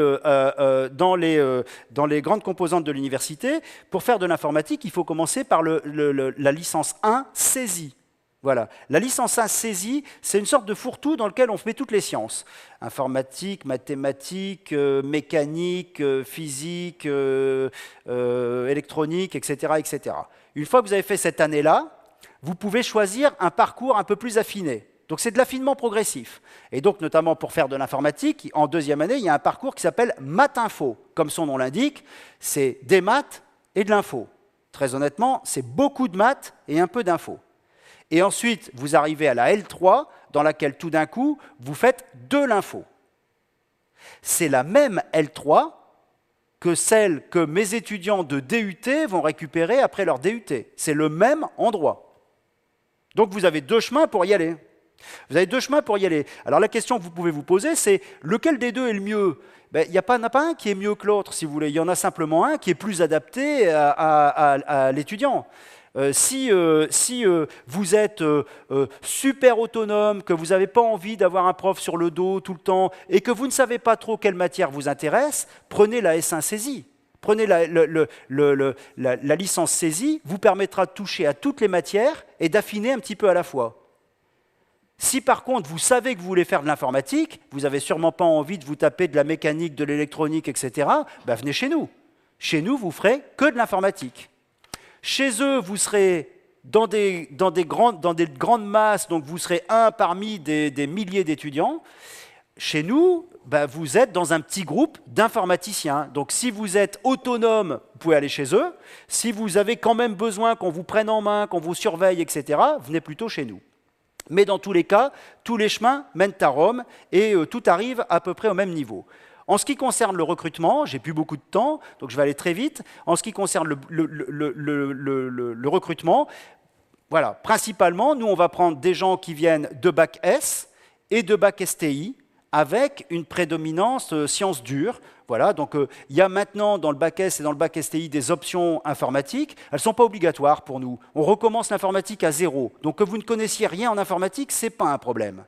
dans les grandes composantes de l'université, pour faire de l'informatique, il faut commencer par la licence 1 saisie. Voilà. La licence 1 saisie, c'est une sorte de fourre-tout dans lequel on met toutes les sciences. Informatique, mathématiques, mécanique, physique, électronique, etc., etc. Une fois que vous avez fait cette année-là, vous pouvez choisir un parcours un peu plus affiné. Donc c'est de l'affinement progressif. Et donc notamment pour faire de l'informatique, en 2e année, il y a un parcours qui s'appelle Maths Info. Comme son nom l'indique, c'est des maths et de l'info. Très honnêtement, c'est beaucoup de maths et un peu d'info. Et ensuite, vous arrivez à la L3, dans laquelle tout d'un coup, vous faites de l'info. C'est la même L3 que celle que mes étudiants de DUT vont récupérer après leur DUT. C'est le même endroit. Donc vous avez 2 chemins pour y aller. Vous avez 2 chemins pour y aller. Alors la question que vous pouvez vous poser, c'est lequel des 2 est le mieux ? Il n'y en a pas un qui est mieux que l'autre, si vous voulez. Il y en a simplement un qui est plus adapté à l'étudiant. Si vous êtes super autonome, que vous n'avez pas envie d'avoir un prof sur le dos tout le temps et que vous ne savez pas trop quelle matière vous intéresse, prenez la S1 saisie. Prenez la licence saisie, vous permettra de toucher à toutes les matières et d'affiner un petit peu à la fois. Si par contre vous savez que vous voulez faire de l'informatique, vous n'avez sûrement pas envie de vous taper de la mécanique, de l'électronique, etc., venez chez nous. Chez nous, vous ferez que de l'informatique. Chez eux, vous serez dans des grandes masses, donc vous serez un parmi des milliers d'étudiants. Chez nous, vous êtes dans un petit groupe d'informaticiens. Donc si vous êtes autonome, vous pouvez aller chez eux. Si vous avez quand même besoin qu'on vous prenne en main, qu'on vous surveille, etc., venez plutôt chez nous. Mais dans tous les cas, tous les chemins mènent à Rome et tout arrive à peu près au même niveau. En ce qui concerne le recrutement, j'ai plus beaucoup de temps, donc je vais aller très vite. En ce qui concerne le recrutement, voilà, principalement, nous, on va prendre des gens qui viennent de bac S et de bac STI, avec une prédominance sciences dures. Voilà, donc il y a maintenant dans le bac S et dans le bac STI des options informatiques. Elles ne sont pas obligatoires pour nous. On recommence l'informatique à zéro. Donc que vous ne connaissiez rien en informatique, ce n'est pas un problème.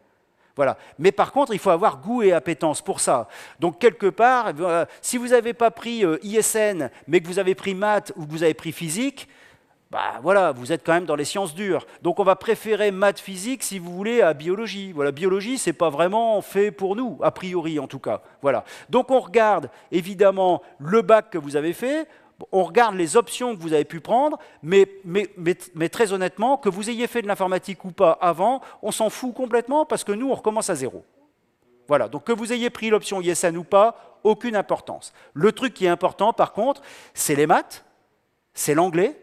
Voilà. Mais par contre, il faut avoir goût et appétence pour ça. Donc quelque part, si vous n'avez pas pris ISN, mais que vous avez pris maths ou que vous avez pris physique, bah voilà, vous êtes quand même dans les sciences dures. Donc on va préférer maths, physique, si vous voulez, à biologie. Voilà, biologie, c'est pas vraiment fait pour nous, a priori en tout cas. Voilà. Donc on regarde évidemment le bac que vous avez fait, on regarde les options que vous avez pu prendre, mais très honnêtement, que vous ayez fait de l'informatique ou pas avant, on s'en fout complètement parce que nous, on recommence à zéro. Voilà, donc que vous ayez pris l'option ISN ou pas, aucune importance. Le truc qui est important, par contre, c'est les maths, c'est l'anglais,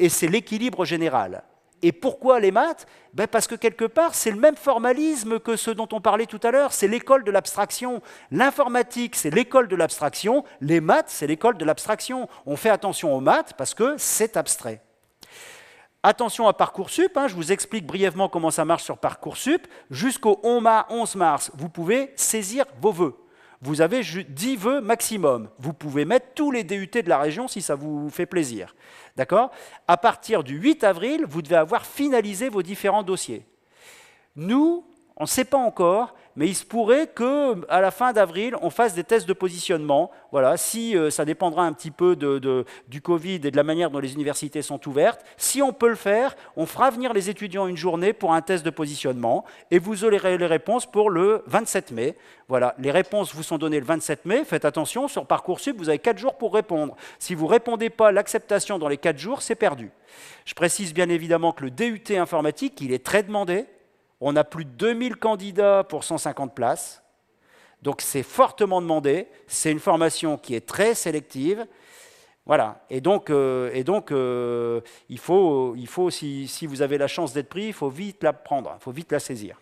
et c'est l'équilibre général. Et pourquoi les maths? Parce que quelque part, c'est le même formalisme que ce dont on parlait tout à l'heure, c'est l'école de l'abstraction. L'informatique, c'est l'école de l'abstraction, les maths, c'est l'école de l'abstraction. On fait attention aux maths parce que c'est abstrait. Attention à Parcoursup, je vous explique brièvement comment ça marche sur Parcoursup. Jusqu'au 11 mars, vous pouvez saisir vos vœux. Vous avez 10 vœux maximum. Vous pouvez mettre tous les DUT de la région si ça vous fait plaisir. D'accord? À partir du 8 avril, vous devez avoir finalisé vos différents dossiers. Nous, on ne sait pas encore, mais il se pourrait qu'à la fin d'avril, on fasse des tests de positionnement. Voilà, si ça dépendra un petit peu du Covid et de la manière dont les universités sont ouvertes. Si on peut le faire, on fera venir les étudiants une journée pour un test de positionnement et vous aurez les réponses pour le 27 mai. Voilà, les réponses vous sont données le 27 mai. Faites attention, sur Parcoursup, vous avez 4 jours pour répondre. Si vous ne répondez pas à l'acceptation dans les 4 jours, c'est perdu. Je précise bien évidemment que le DUT informatique, il est très demandé. On a plus de 2000 candidats pour 150 places, donc c'est fortement demandé. C'est une formation qui est très sélective. Voilà, et donc il faut si vous avez la chance d'être pris, il faut vite la prendre, il faut vite la saisir.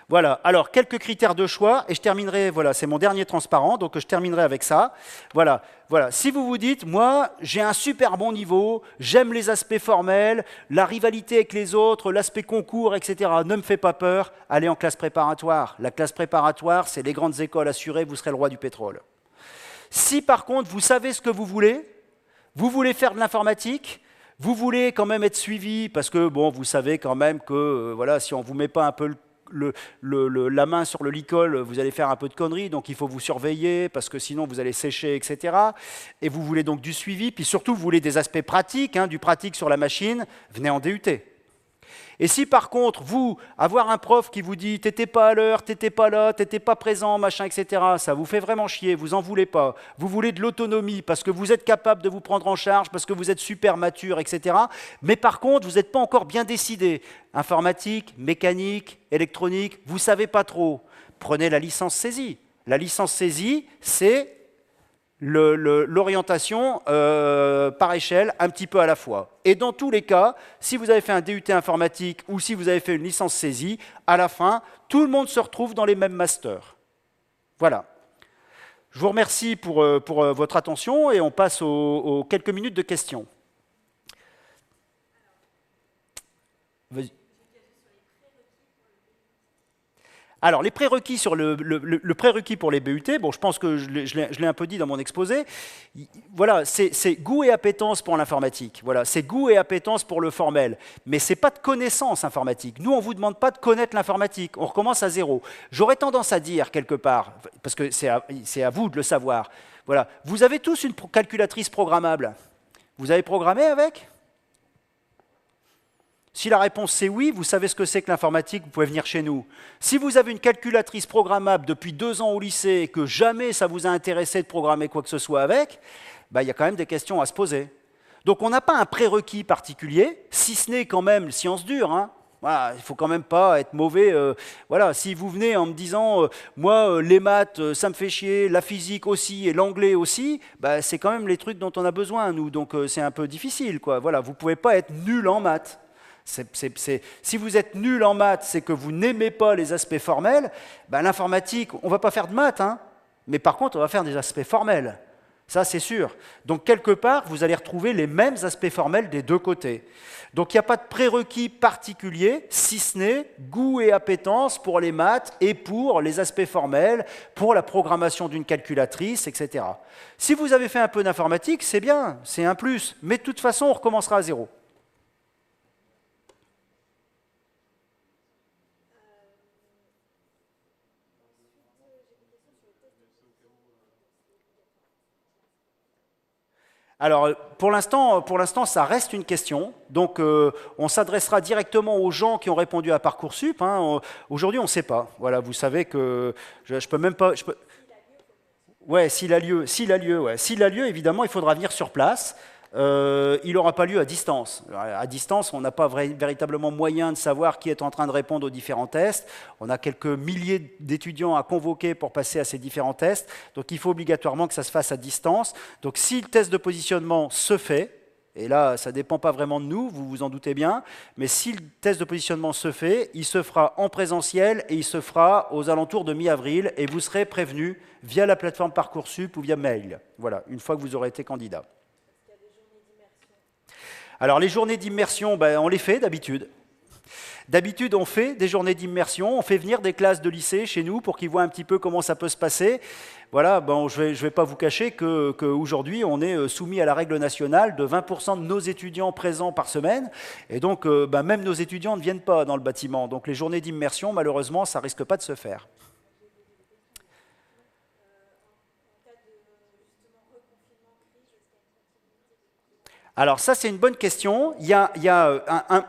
Voilà, alors quelques critères de choix, et je terminerai, voilà, c'est mon dernier transparent, donc je terminerai avec ça. Voilà, si vous vous dites, moi, j'ai un super bon niveau, j'aime les aspects formels, la rivalité avec les autres, l'aspect concours, etc., ne me fait pas peur, allez en classe préparatoire. La classe préparatoire, c'est les grandes écoles assurées, vous serez le roi du pétrole. Si par contre, vous savez ce que vous voulez faire de l'informatique, vous voulez quand même être suivi, parce que, bon, vous savez quand même que, voilà, si on ne vous met pas un peu la main sur le licol, vous allez faire un peu de conneries, donc il faut vous surveiller, parce que sinon vous allez sécher, etc. Et vous voulez donc du suivi, puis surtout vous voulez des aspects pratiques, du pratique sur la machine, venez en DUT. Et si par contre, vous, avoir un prof qui vous dit « t'étais pas à l'heure, t'étais pas là, t'étais pas présent, machin, etc. », ça vous fait vraiment chier, vous en voulez pas. Vous voulez de l'autonomie parce que vous êtes capable de vous prendre en charge, parce que vous êtes super mature, etc. Mais par contre, vous n'êtes pas encore bien décidé. Informatique, mécanique, électronique, vous savez pas trop. Prenez la licence saisie. La licence saisie, c'est l'orientation par échelle, un petit peu à la fois. Et dans tous les cas, si vous avez fait un DUT informatique ou si vous avez fait une licence saisie, à la fin, tout le monde se retrouve dans les mêmes masters. Voilà. Je vous remercie pour votre attention et on passe aux quelques minutes de questions. Vas-y. Alors, les prérequis sur le prérequis pour les BUT, bon, je pense que je l'ai un peu dit dans mon exposé. Voilà, c'est goût et appétence pour l'informatique. Voilà, c'est goût et appétence pour le formel. Mais ce n'est pas de connaissance informatique. Nous, on ne vous demande pas de connaître l'informatique. On recommence à zéro. J'aurais tendance à dire, quelque part, parce que c'est à vous de le savoir, voilà, vous avez tous une calculatrice programmable. Vous avez programmé avec ? Si la réponse c'est oui, vous savez ce que c'est que l'informatique, vous pouvez venir chez nous. Si vous avez une calculatrice programmable depuis 2 ans au lycée et que jamais ça vous a intéressé de programmer quoi que ce soit avec, il y a quand même des questions à se poser. Donc on n'a pas un prérequis particulier, si ce n'est quand même science dure. Voilà, il ne faut quand même pas être mauvais. Voilà, si vous venez en me disant moi, les maths, ça me fait chier, la physique aussi et l'anglais aussi, c'est quand même les trucs dont on a besoin, nous. Donc c'est un peu difficile, quoi. Voilà, vous ne pouvez pas être nul en maths. Si vous êtes nul en maths, c'est que vous n'aimez pas les aspects formels, ben, l'informatique, on ne va pas faire de maths, hein, mais par contre, on va faire des aspects formels. Ça, c'est sûr. Donc, quelque part, vous allez retrouver les mêmes aspects formels des deux côtés. Donc, il n'y a pas de prérequis particulier, si ce n'est goût et appétence pour les maths et pour les aspects formels, pour la programmation d'une calculatrice, etc. Si vous avez fait un peu d'informatique, c'est bien, c'est un plus. Mais de toute façon, on recommencera à zéro. Alors, pour l'instant, ça reste une question. Donc, on s'adressera directement aux gens qui ont répondu à Parcoursup. Hein. Aujourd'hui, on ne sait pas. Voilà, vous savez que je peux même pas. Ouais, s'il a lieu, ouais. S'il a lieu, évidemment, il faudra venir sur place. Il n'aura pas lieu à distance. À distance, on n'a pas véritablement moyen de savoir qui est en train de répondre aux différents tests. On a quelques milliers d'étudiants à convoquer pour passer à ces différents tests. Donc il faut obligatoirement que ça se fasse à distance. Donc si le test de positionnement se fait, et là, ça ne dépend pas vraiment de nous, vous vous en doutez bien, mais si le test de positionnement se fait, il se fera en présentiel et il se fera aux alentours de mi-avril et vous serez prévenu via la plateforme Parcoursup ou via mail. Voilà, une fois que vous aurez été candidat. Alors les journées d'immersion, ben, on les fait d'habitude. D'habitude, on fait des journées d'immersion, on fait venir des classes de lycée chez nous pour qu'ils voient un petit peu comment ça peut se passer. Voilà, bon, je vais pas vous cacher qu'aujourd'hui, on est soumis à la règle nationale de 20% de nos étudiants présents par semaine. Et donc, ben, même nos étudiants ne viennent pas dans le bâtiment. Donc les journées d'immersion, malheureusement, ça risque pas de se faire. Alors ça, c'est une bonne question. Il y a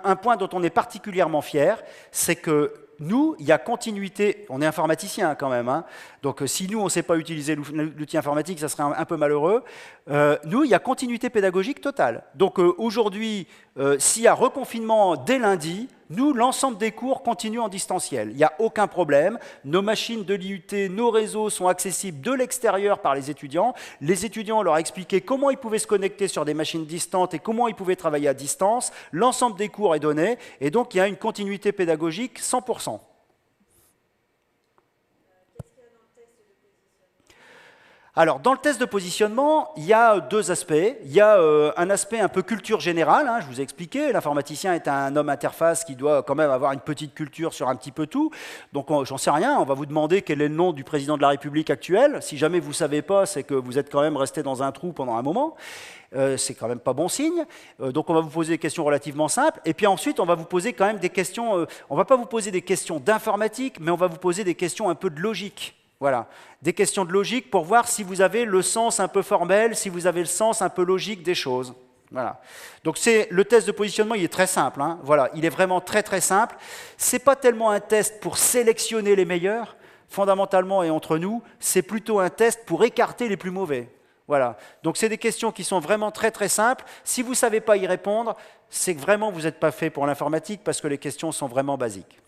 un point dont on est particulièrement fier, c'est que nous, il y a continuité, on est informaticien quand même, hein, donc si nous, on ne sait pas utiliser l'outil informatique, ça serait un peu malheureux. Nous, il y a continuité pédagogique totale. Donc aujourd'hui, s'il y a reconfinement dès lundi, nous, l'ensemble des cours continuent en distanciel. Il n'y a aucun problème. Nos machines de l'IUT, nos réseaux sont accessibles de l'extérieur par les étudiants. Les étudiants, on leur a expliqué comment ils pouvaient se connecter sur des machines distantes et comment ils pouvaient travailler à distance. L'ensemble des cours est donné et donc il y a une continuité pédagogique 100%. Alors, dans le test de positionnement, il y a deux aspects. Il y a un aspect un peu culture générale, hein, je vous ai expliqué. L'informaticien est un homme interface qui doit quand même avoir une petite culture sur un petit peu tout. Donc, j'en sais rien, on va vous demander quel est le nom du président de la République actuelle. Si jamais vous ne savez pas, c'est que vous êtes quand même resté dans un trou pendant un moment. C'est quand même pas bon signe. Donc, on va vous poser des questions relativement simples. Et puis ensuite, on va vous poser quand même des questions... on ne va pas vous poser des questions d'informatique, mais on va vous poser des questions un peu de logique. Voilà, des questions de logique pour voir si vous avez le sens un peu formel, si vous avez le sens un peu logique des choses. Voilà. Donc le test de positionnement, il est très simple. Hein. Voilà, il est vraiment très très simple. C'est pas tellement un test pour sélectionner les meilleurs, fondamentalement et entre nous, c'est plutôt un test pour écarter les plus mauvais. Voilà. Donc c'est des questions qui sont vraiment très très simples. Si vous ne savez pas y répondre, c'est que vraiment vous n'êtes pas fait pour l'informatique parce que les questions sont vraiment basiques.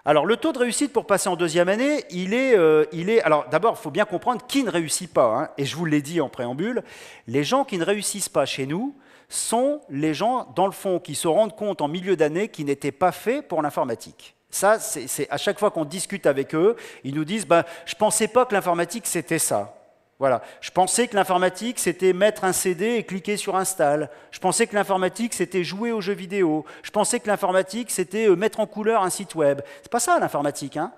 Alors, le taux de réussite pour passer en deuxième année, il est alors d'abord, il faut bien comprendre qui ne réussit pas. Hein, et je vous l'ai dit en préambule, les gens qui ne réussissent pas chez nous sont les gens, dans le fond, qui se rendent compte en milieu d'année qu'ils n'étaient pas faits pour l'informatique. Ça, c'est à chaque fois qu'on discute avec eux, ils nous disent ben, « je ne pensais pas que l'informatique, c'était ça ». Voilà. Je pensais que l'informatique, c'était mettre un CD et cliquer sur Install. Je pensais que l'informatique, c'était jouer aux jeux vidéo. Je pensais que l'informatique, c'était mettre en couleur un site web. C'est pas ça l'informatique. Hein.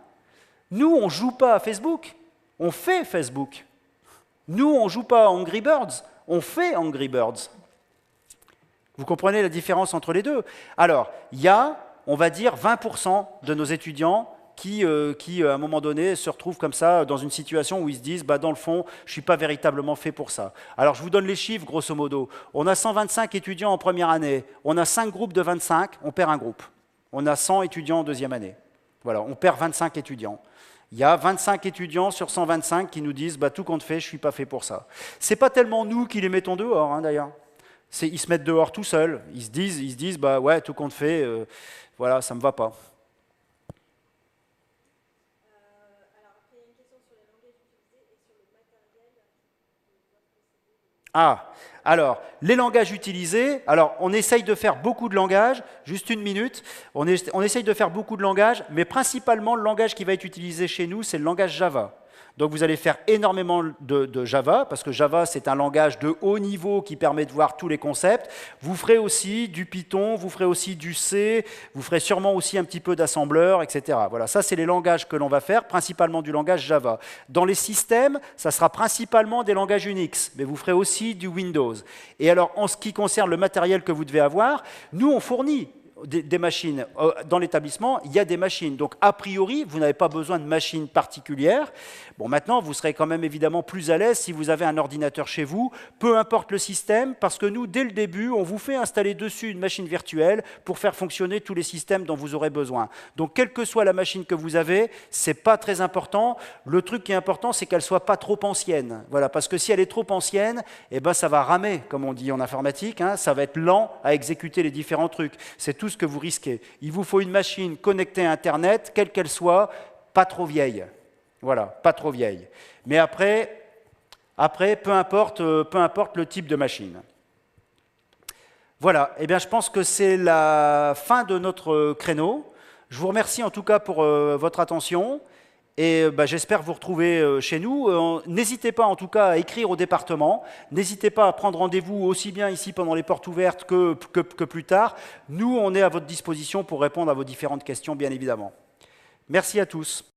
Nous, on ne joue pas à Facebook, on fait Facebook. Nous, on ne joue pas à Angry Birds, on fait Angry Birds. Vous comprenez la différence entre les deux? Alors, il y a, on va dire, 20% de nos étudiants qui, à un moment donné, se retrouvent comme ça dans une situation où ils se disent bah, « dans le fond, je ne suis pas véritablement fait pour ça ». Alors, je vous donne les chiffres, grosso modo. On a 125 étudiants en première année, on a 5 groupes de 25, on perd un groupe. On a 100 étudiants en deuxième année. Voilà, on perd 25 étudiants. Il y a 25 étudiants sur 125 qui nous disent bah, « tout compte fait, je ne suis pas fait pour ça ». Ce n'est pas tellement nous qui les mettons dehors, hein, d'ailleurs. Ils se mettent dehors tout seuls. Ils se disent bah, « ouais, tout compte fait, voilà, ça ne me va pas ». Ah, alors, les langages utilisés, alors on essaye de faire beaucoup de langages, juste une minute, on essaye de faire beaucoup de langages, mais principalement le langage qui va être utilisé chez nous, c'est le langage Java. Donc vous allez faire énormément de Java, parce que Java c'est un langage de haut niveau qui permet de voir tous les concepts. Vous ferez aussi du Python, vous ferez aussi du C, vous ferez sûrement aussi un petit peu d'assembleur, etc. Voilà, ça c'est les langages que l'on va faire, principalement du langage Java. Dans les systèmes, ça sera principalement des langages Unix, mais vous ferez aussi du Windows. Et alors en ce qui concerne le matériel que vous devez avoir, nous on fournit des machines. Dans l'établissement, il y a des machines. Donc, a priori, vous n'avez pas besoin de machines particulières. Bon, maintenant, vous serez quand même évidemment plus à l'aise si vous avez un ordinateur chez vous, peu importe le système, parce que nous, dès le début, on vous fait installer dessus une machine virtuelle pour faire fonctionner tous les systèmes dont vous aurez besoin. Donc, quelle que soit la machine que vous avez, ce n'est pas très important. Le truc qui est important, c'est qu'elle ne soit pas trop ancienne. Voilà, parce que si elle est trop ancienne, eh ben, ça va ramer, comme on dit en informatique, hein, ça va être lent à exécuter les différents trucs. C'est tout ce que vous risquez. Il vous faut une machine connectée à Internet, quelle qu'elle soit, pas trop vieille. Voilà, pas trop vieille. Mais après peu importe le type de machine. Voilà, eh bien, je pense que c'est la fin de notre créneau. Je vous remercie en tout cas pour votre attention. Et j'espère vous retrouver chez nous. N'hésitez pas en tout cas à écrire au département. N'hésitez pas à prendre rendez-vous aussi bien ici pendant les portes ouvertes que plus tard. Nous, on est à votre disposition pour répondre à vos différentes questions, bien évidemment. Merci à tous.